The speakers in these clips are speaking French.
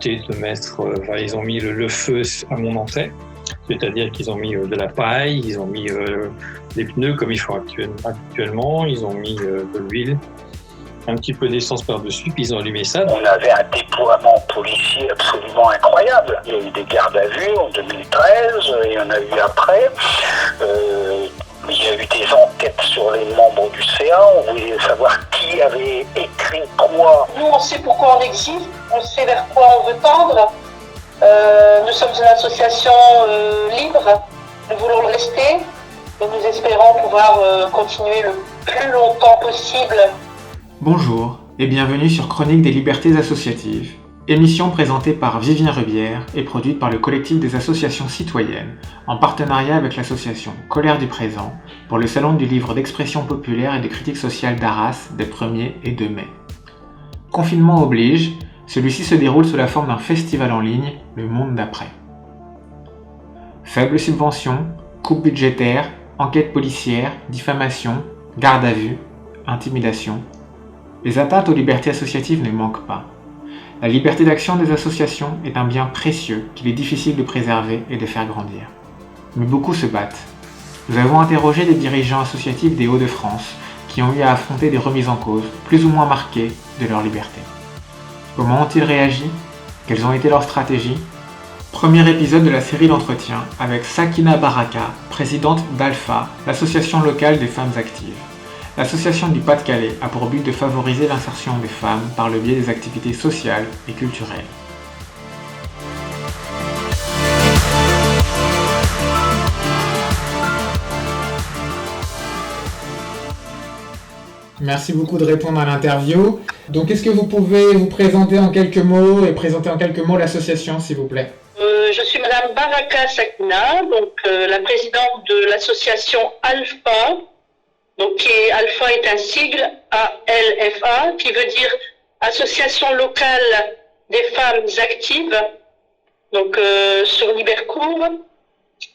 tenté de mettre, ils ont mis le feu à mon entrée, c'est-à-dire qu'ils ont mis de la paille, ils ont mis des pneus comme ils font actuellement, ils ont mis de l'huile, un petit peu d'essence par-dessus, puis ils ont allumé ça. On avait un déploiement policier absolument incroyable. Il y a eu des gardes à vue en 2013, il y en a eu après. Il y a eu des enquêtes sur les membres du CA, on voulait savoir qui avait écrit quoi. Nous, on sait pourquoi on existe, on sait vers quoi on veut tendre. Nous sommes une association libre, nous voulons le rester et nous espérons pouvoir continuer le plus longtemps possible. Bonjour et bienvenue sur Chronique des libertés associatives, émission présentée par Vivien Rubière et produite par le collectif des associations citoyennes en partenariat avec l'association Colère du Présent pour le Salon du livre d'expression populaire et de critique sociale d'Arras des 1er et 2 mai. Confinement oblige, celui-ci se déroule sous la forme d'un festival en ligne, Le Monde d'après. Faibles subventions, coupes budgétaires, enquêtes policières, diffamation, garde à vue, intimidation. Les atteintes aux libertés associatives ne manquent pas. La liberté d'action des associations est un bien précieux qu'il est difficile de préserver et de faire grandir. Mais beaucoup se battent. Nous avons interrogé des dirigeants associatifs des Hauts-de-France qui ont eu à affronter des remises en cause plus ou moins marquées de leur liberté. Comment ont-ils réagi? Quelles ont été leurs stratégies? Premier épisode de la série d'entretiens avec Sakina Baraka, présidente d'Alpha, l'association locale des femmes actives. L'association du Pas-de-Calais a pour but de favoriser l'insertion des femmes par le biais des activités sociales et culturelles. Merci beaucoup de répondre à l'interview. Donc, est-ce que vous pouvez vous présenter en quelques mots et présenter en quelques mots l'association, s'il vous plaît? Je suis Madame Baraka Sakina, donc la présidente de l'association Alpha. Donc, Alpha est un sigle, ALFA, qui veut dire Association locale des femmes actives, donc sur Libercourt.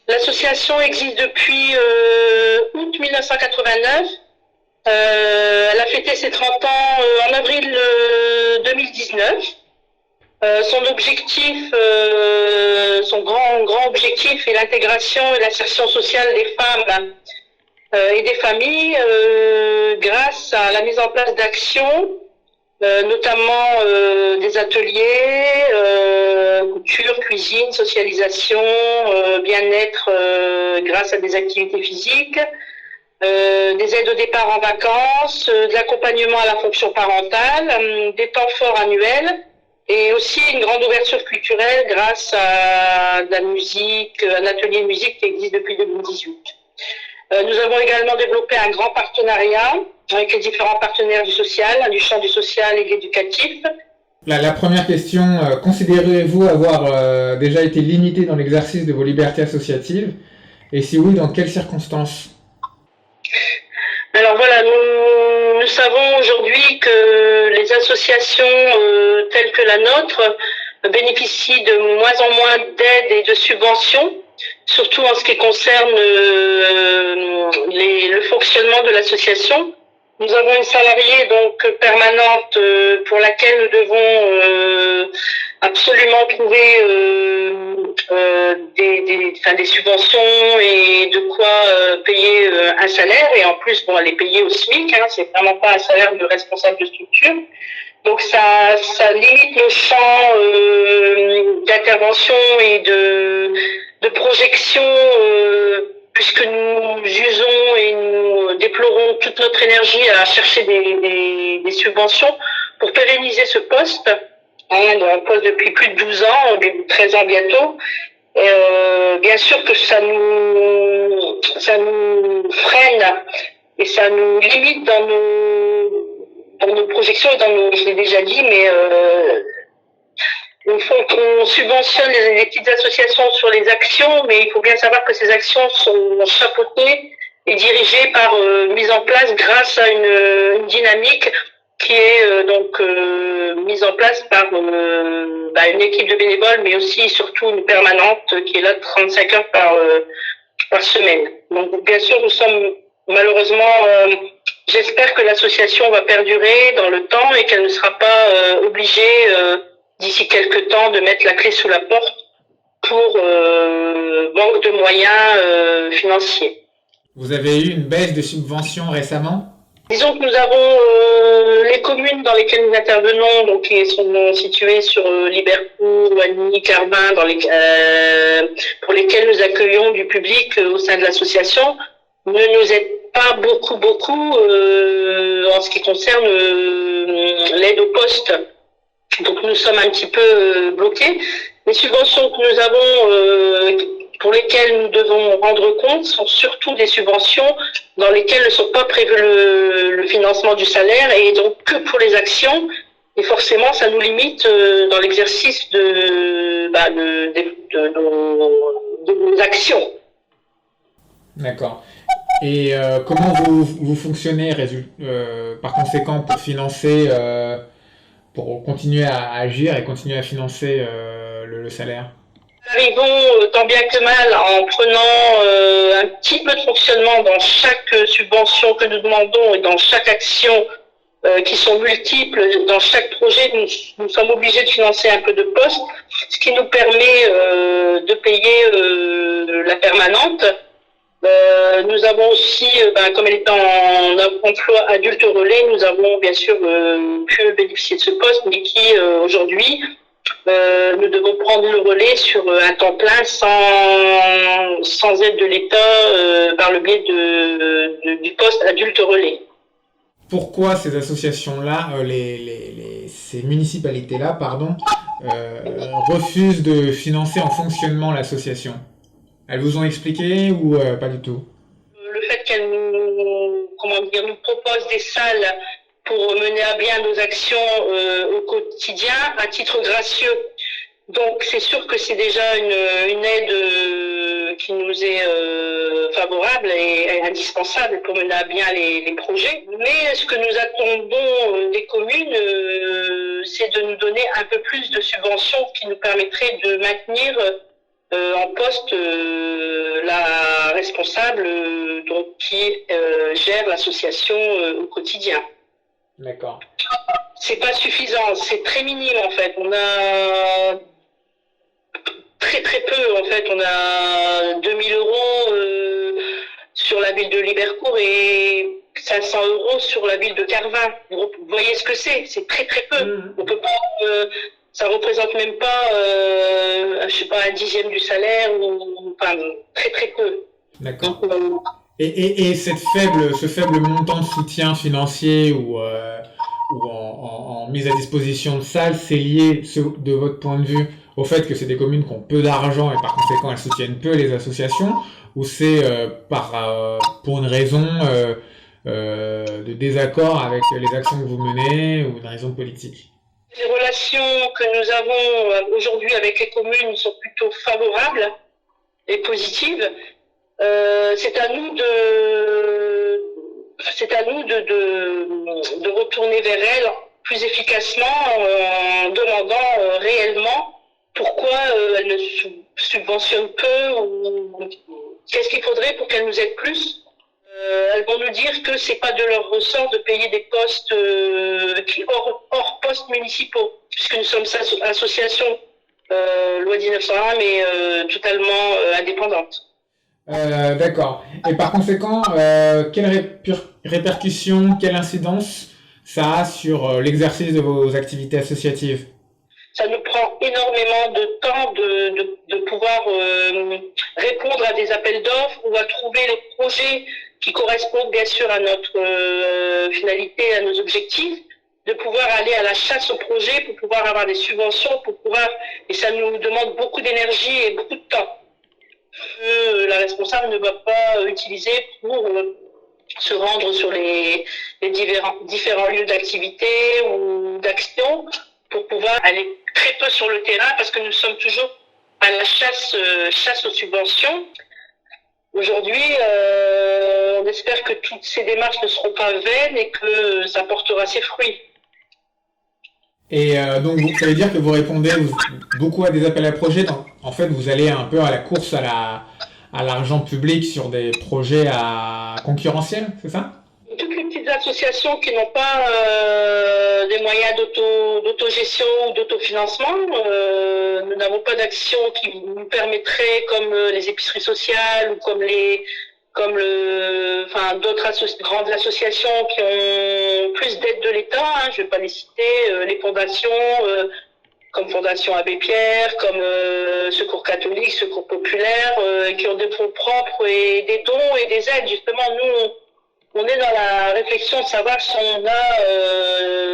L'association existe depuis août 1989. Elle a fêté ses 30 ans en avril 2019. Son objectif, son grand objectif est l'intégration et l'insertion sociale des femmes et des familles grâce à la mise en place d'actions, notamment des ateliers, couture, cuisine, socialisation, bien-être grâce à des activités physiques, des aides au départ en vacances, de l'accompagnement à la fonction parentale, des temps forts annuels et aussi une grande ouverture culturelle grâce à de la musique, un atelier de musique qui existe depuis 2018. Nous avons également développé un grand partenariat avec les différents partenaires du social, du champ du social et de l'éducatif. La première question, considérez-vous avoir déjà été limité dans l'exercice de vos libertés associatives? Et si oui, dans quelles circonstances? Alors voilà, nous savons aujourd'hui que les associations telles que la nôtre bénéficient de moins en moins d'aides et de subventions, surtout en ce qui concerne le fonctionnement de l'association. Nous avons une salariée donc permanente pour laquelle nous devons absolument trouver des subventions et de quoi payer un salaire. Et en plus, elle est payée au SMIC, c'est vraiment pas un salaire de responsable de structure. Donc ça limite le champ d'intervention et de projection puisque nous usons et nous déplorons toute notre énergie à chercher des subventions pour pérenniser ce poste, un poste depuis plus de 12 ans, 13 ans bientôt. Et, bien sûr que ça nous freine et ça nous limite dans nos projections et je l'ai déjà dit, mais il faut qu'on subventionne les petites associations sur les actions, mais il faut bien savoir que ces actions sont chapeautées et dirigées par mise en place grâce à une dynamique qui est mise en place par une équipe de bénévoles, mais aussi et surtout une permanente qui est là 35 heures par semaine. Donc bien sûr, nous sommes malheureusement, j'espère que l'association va perdurer dans le temps et qu'elle ne sera pas obligée d'ici quelques temps, de mettre la clé sous la porte pour manque de moyens financiers. Vous avez eu une baisse de subventions récemment? Disons que nous avons les communes dans lesquelles nous intervenons, donc qui sont situées sur Libercourt, Oigny, Carbin, pour lesquelles nous accueillons du public au sein de l'association, ne nous aident pas beaucoup en ce qui concerne l'aide au poste. Donc nous sommes un petit peu bloqués. Les subventions que nous avons, pour lesquelles nous devons rendre compte, sont surtout des subventions dans lesquelles ne sont pas prévus le financement du salaire et donc que pour les actions. Et forcément, ça nous limite dans l'exercice de nos actions. D'accord. Et comment vous fonctionnez par conséquent pour financer, pour continuer à agir et continuer à financer le salaire? Nous arrivons tant bien que mal en prenant un petit peu de fonctionnement dans chaque subvention que nous demandons et dans chaque action qui sont multiples. Dans chaque projet, nous sommes obligés de financer un peu de postes, ce qui nous permet de payer la permanente. Nous avons aussi, comme elle est en emploi adulte relais, nous avons bien sûr pu bénéficier de ce poste, mais qui aujourd'hui, nous devons prendre le relais sur un temps plein sans aide de l'État par le biais du poste adulte relais. Pourquoi ces associations-là, ces municipalités-là, refusent de financer en fonctionnement l'association? Elles vous ont expliqué ou pas du tout? Le fait qu'elles nous proposent des salles pour mener à bien nos actions au quotidien à titre gracieux. Donc c'est sûr que c'est déjà une aide qui nous est favorable et indispensable pour mener à bien les projets. Mais ce que nous attendons des communes, c'est de nous donner un peu plus de subventions qui nous permettraient de maintenir en poste la responsable qui gère l'association au quotidien. D'accord. C'est pas suffisant, c'est très minime en fait. On a très peu en fait. On a 2000 € sur la ville de Libercourt et 500 € sur la ville de Carvin. Vous voyez ce que c'est? C'est très peu. On peut pas. Ça représente même pas, un dixième du salaire ou très peu. D'accord. Et ce faible montant de soutien financier ou en mise à disposition de salles, c'est lié, de votre point de vue, au fait que c'est des communes qui ont peu d'argent et par conséquent elles soutiennent peu les associations, ou c'est pour une raison de désaccord avec les actions que vous menez ou une raison politique? Les relations que nous avons aujourd'hui avec les communes sont plutôt favorables et positives. C'est à nous de retourner vers elles plus efficacement en demandant réellement pourquoi elles ne subventionnent peu ou qu'est-ce qu'il faudrait pour qu'elles nous aident plus. Elles vont nous dire que c'est pas de leur ressort de payer des postes hors postes municipaux, puisque nous sommes association loi 1901 mais totalement indépendante. D'accord. Et par conséquent, quelles répercussions, quelle incidence ça a sur l'exercice de vos activités associatives? Ça nous prend énormément de temps de pouvoir répondre à des appels d'offres ou à trouver les projets qui correspondent bien sûr à notre finalité, à nos objectifs, de pouvoir aller à la chasse aux projets pour pouvoir avoir des subventions, et ça nous demande beaucoup d'énergie et beaucoup de temps. La responsable ne va pas utiliser pour se rendre sur les différents lieux d'activité ou d'action pour pouvoir aller très peu sur le terrain parce que nous sommes toujours à la chasse aux subventions. Aujourd'hui, on espère que toutes ces démarches ne seront pas vaines et que ça portera ses fruits. Et donc, ça veut dire que vous répondez beaucoup à des appels à projets. Donc, en fait, vous allez un peu à la course à l'argent public sur des projets concurrentiels, c'est ça? Toutes les petites les associations qui n'ont pas des moyens d'autogestion ou d'autofinancement, nous n'avons pas d'action qui nous permettrait, comme les épiceries sociales ou d'autres grandes associations qui ont plus d'aide de l'État, hein, je ne vais pas les citer, les fondations, comme Fondation Abbé Pierre, comme Secours catholique, Secours populaire, qui ont des fonds propres et des dons et des aides. Justement, nous, on est dans la réflexion de savoir si on a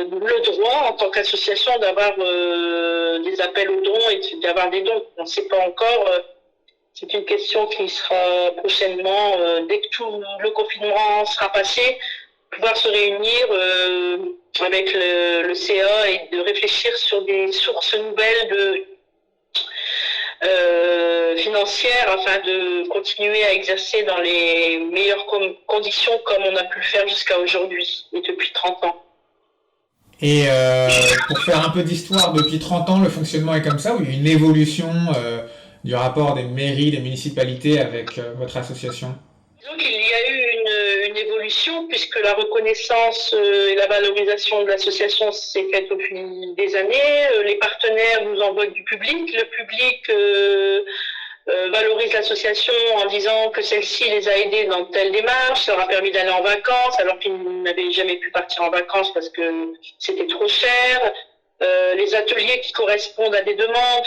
le droit, en tant qu'association, d'avoir des appels aux dons et d'avoir des dons. On ne sait pas encore. C'est une question qui sera prochainement, dès que tout le confinement sera passé, pouvoir se réunir avec le CA et de réfléchir sur des sources nouvelles financières afin de continuer à exercer dans les meilleures conditions comme on a pu le faire jusqu'à aujourd'hui et depuis 30 ans. Et pour faire un peu d'histoire, depuis 30 ans, le fonctionnement est comme ça, ou il y a une évolution du rapport des mairies, des municipalités avec votre association? Disons qu'il y a eu une évolution puisque la reconnaissance et la valorisation de l'association s'est faite au fil des années. Les partenaires nous envoient du public. Le public valorise l'association en disant que celle-ci les a aidés dans telle démarche, leur a permis d'aller en vacances alors qu'ils n'avaient jamais pu partir en vacances parce que c'était trop cher. Les ateliers qui correspondent à des demandes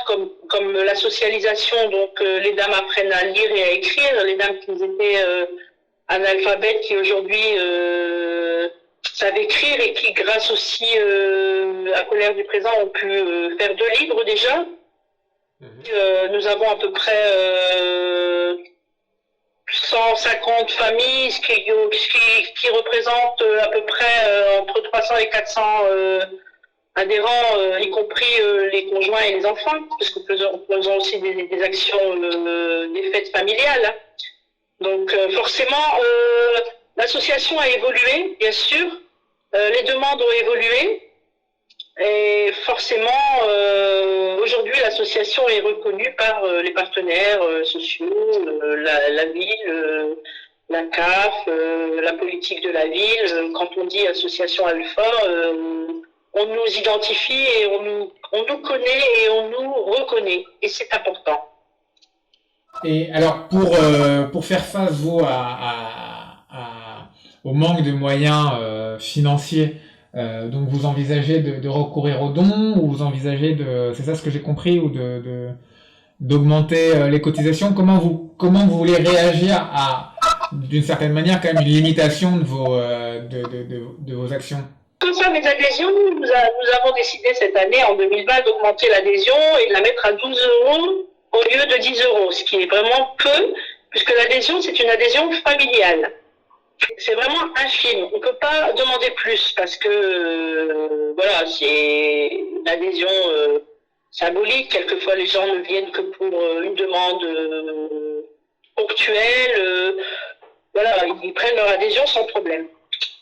comme la socialisation, donc les dames apprennent à lire et à écrire, les dames qui étaient analphabètes qui aujourd'hui savent écrire et qui grâce aussi à Colère du Présent ont pu faire 2 livres déjà. Nous avons à peu près 150 familles, ce qui représente à peu près entre 300 et 400 adhérents, y compris les conjoints et les enfants, parce que nous faisons aussi des actions, des fêtes familiales. Donc forcément, l'association a évolué, bien sûr, les demandes ont évolué, et forcément, aujourd'hui, l'association est reconnue par les partenaires sociaux, la ville, la CAF, la politique de la ville. Quand on dit association Alpha, on nous identifie et on nous connaît et on nous reconnaît. Et c'est important. Et alors, pour faire face, vous, au manque de moyens financiers, donc vous envisagez de recourir aux dons, ou vous envisagez c'est ça ce que j'ai compris, ou d'augmenter les cotisations? Comment vous voulez réagir à, d'une certaine manière, quand même, une limitation de vos actions? Concernant les adhésions, nous avons décidé cette année, en 2020, d'augmenter l'adhésion et de la mettre à 12 € au lieu de 10 €, ce qui est vraiment peu, puisque l'adhésion, c'est une adhésion familiale. C'est vraiment infime. On ne peut pas demander plus parce que voilà, c'est une adhésion symbolique. Quelquefois, les gens ne viennent que pour une demande ponctuelle. Voilà, ils prennent leur adhésion sans problème.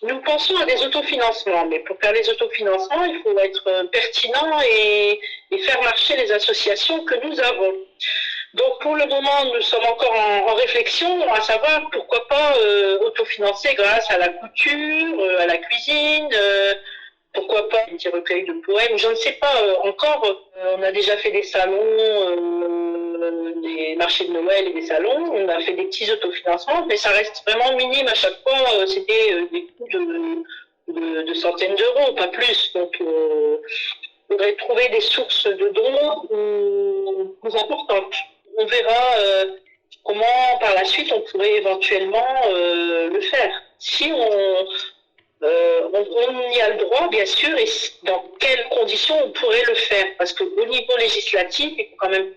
Nous pensons à des autofinancements, mais pour faire les autofinancements, il faut être pertinent et faire marcher les associations que nous avons. Donc pour le moment, nous sommes encore en réflexion à savoir pourquoi pas autofinancer grâce à la couture, à la cuisine, pourquoi pas des petits recueils de poèmes, je ne sais pas encore. On a déjà fait des salons, des marchés de Noël et des salons, on a fait des petits autofinancements, mais ça reste vraiment minime à chaque fois, c'était des coûts de centaines d'euros, pas plus. Donc il faudrait trouver des sources de dons plus importantes. On verra comment par la suite on pourrait éventuellement le faire. Si on y a le droit, bien sûr, et dans quelles conditions on pourrait le faire. Parce qu'au niveau législatif, il faut quand même,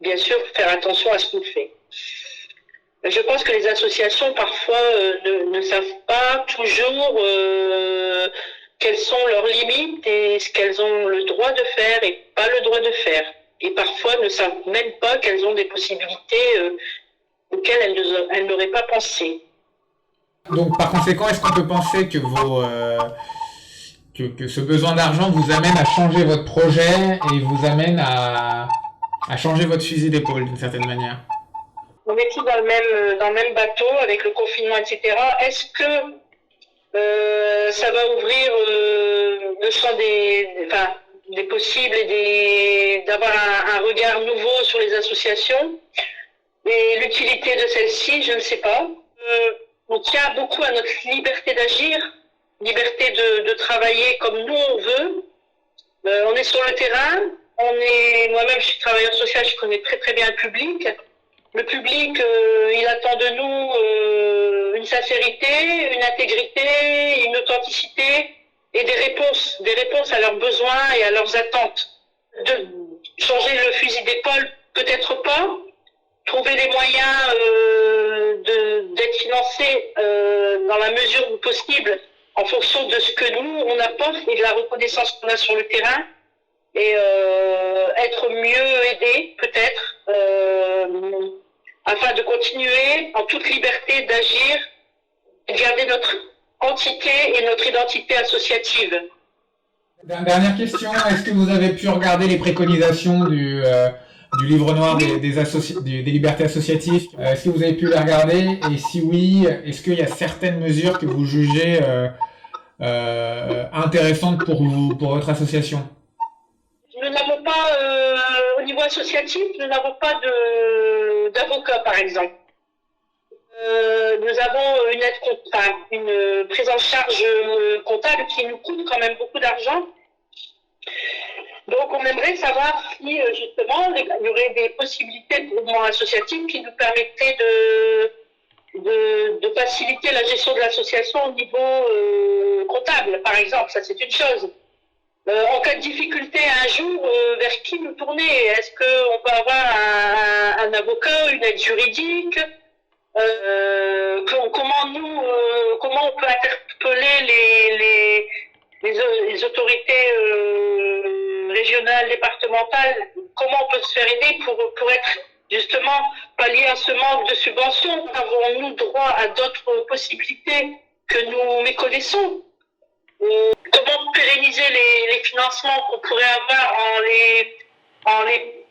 bien sûr, faire attention à ce qu'on fait. Je pense que les associations, parfois, ne savent pas toujours quelles sont leurs limites et ce qu'elles ont le droit de faire et pas le droit de faire. Et parfois ne savent même pas qu'elles ont des possibilités auxquelles elles n'auraient pas pensé. Donc par conséquent, est-ce qu'on peut penser que que ce besoin d'argent vous amène à changer votre projet et vous amène à changer votre fusil d'épaule d'une certaine manière? On est tous dans le même bateau avec le confinement, etc. Est-ce que Ça va ouvrir le champ des possibles et d'avoir un regard nouveau sur les associations. Et l'utilité de celle-ci, je ne sais pas. On tient beaucoup à notre liberté d'agir, liberté de travailler comme nous on veut. On est sur le terrain. Moi-même, je suis travailleur social, je connais très très bien le public. Le public, il attend de nous une sincérité, une intégrité, une authenticité et des réponses à leurs besoins et à leurs attentes. De changer le fusil d'épaule, peut-être pas. Trouver les moyens d'être financés dans la mesure du possible en fonction de ce que nous, on apporte et de la reconnaissance qu'on a sur le terrain. Et être mieux aidé, peut-être, afin de continuer en toute liberté d'agir et de garder notre entité et notre identité associative. Dernière question, est-ce que vous avez pu regarder les préconisations du livre noir des libertés associatives? Est-ce que vous avez pu les regarder? Et si oui, est-ce qu'il y a certaines mesures que vous jugez intéressantes pour votre association? Nous n'avons pas, au niveau associatif, nous n'avons pas d'avocat, par exemple. Nous avons une prise en charge comptable qui nous coûte quand même beaucoup d'argent. Donc, on aimerait savoir si, justement, il y aurait des possibilités de groupement associatif qui nous permettraient de faciliter la gestion de l'association au niveau comptable, par exemple. Ça, c'est une chose. En cas de difficulté un jour, vers qui nous tourner? Est-ce qu'on peut avoir un avocat, une aide juridique? Comment on peut interpeller les autorités régionales, départementales? Comment on peut se faire aider pour être justement pallier à ce manque de subventions? Avons-nous droit à d'autres possibilités que nous méconnaissons? Comment pérenniser les financements qu'on pourrait avoir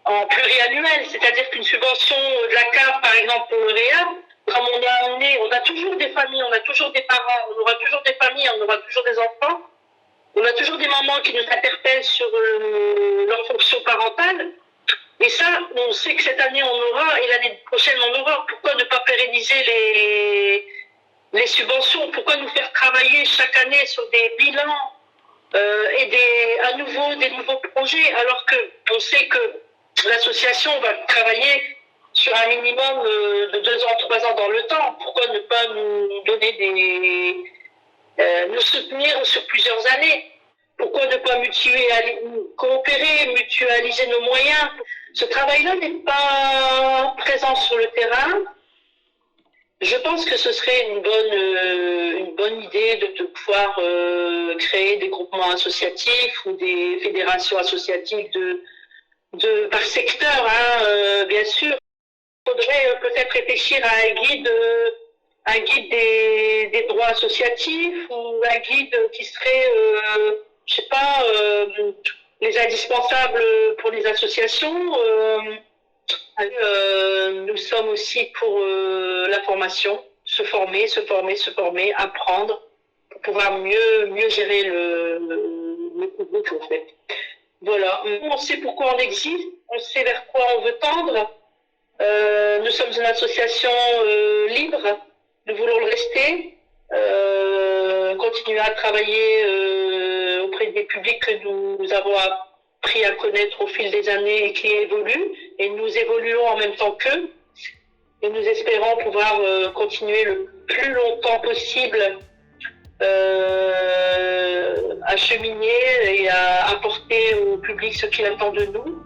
en pluriannuel, c'est-à-dire qu'une subvention de la CAF, par exemple, pour le REAP, comme on a toujours des familles, on a toujours des parents, on aura toujours des familles, on aura toujours des enfants, on a toujours des mamans qui nous interpellent sur leur fonction parentale, et ça, on sait que cette année on aura, et l'année prochaine on aura. Pourquoi ne pas pérenniser les subventions? Pourquoi nous faire travailler chaque année sur des bilans et à nouveau des nouveaux projets, alors qu'on sait que l'association va travailler sur un minimum de 2 ans, 3 ans dans le temps? Pourquoi ne pas nous donner nous soutenir sur plusieurs années? Pourquoi ne pas coopérer, mutualiser nos moyens? Ce travail-là n'est pas présent sur le terrain. Je pense que ce serait une bonne idée de pouvoir créer des groupements associatifs ou des fédérations associatives par secteur, bien sûr. Il faudrait peut-être réfléchir à un guide des droits associatifs ou un guide qui serait, je sais pas, les indispensables pour les associations. Nous sommes aussi pour la formation, se former, apprendre pour pouvoir mieux gérer le public en fait. Voilà, on sait pourquoi on existe, on sait vers quoi on veut tendre. Nous sommes une association libre, nous voulons le rester, continuer à travailler auprès des publics que nous avons appris à connaître au fil des années et qui évoluent, et nous évoluons en même temps qu'eux, et nous espérons pouvoir continuer le plus longtemps possible à cheminer et à apporter au public ce qu'il attend de nous.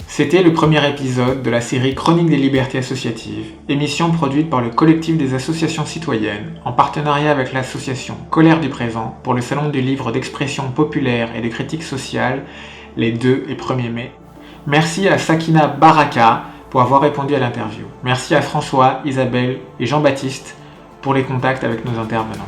C'était le premier épisode de la série Chronique des libertés associatives, émission produite par le collectif des associations citoyennes, en partenariat avec l'association Colère du Présent pour le Salon du livre d'expression populaire et de critique sociale les 2 et 1er mai. Merci à Sakina Baraka pour avoir répondu à l'interview. Merci à François, Isabelle et Jean-Baptiste pour les contacts avec nos intervenants.